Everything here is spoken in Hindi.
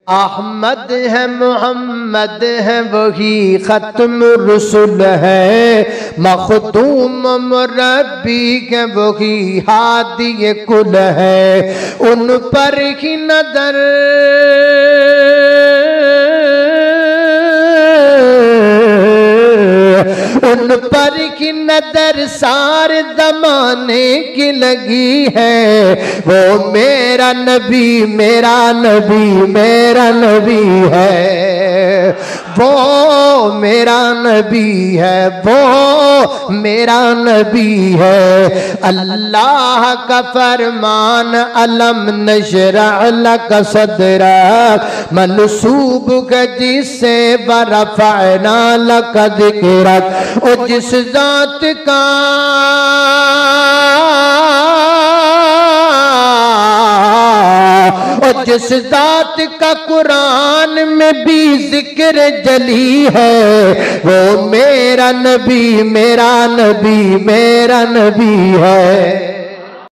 अहमद है मोहम्मद है वही खत्म रुसुल है, मखदूम मुरब्बी के वही हादी कुल है। उन पर ही नजर उन पर की नजर सारे जमाने की लगी है। वो मेरा नबी मेरा नबी मेरा नबी है, वो मेरा नबी है, वो मेरा नबी है। अल्लाह का फरमान अलम नशरह लक सदरक मनसूब जिससे बरफ़अना लक ज़िक्रक। और जिस जात का और जिस जात का कुरान में भी जिक्र जली है, वो मेरा नबी मेरा नबी मेरा नबी है।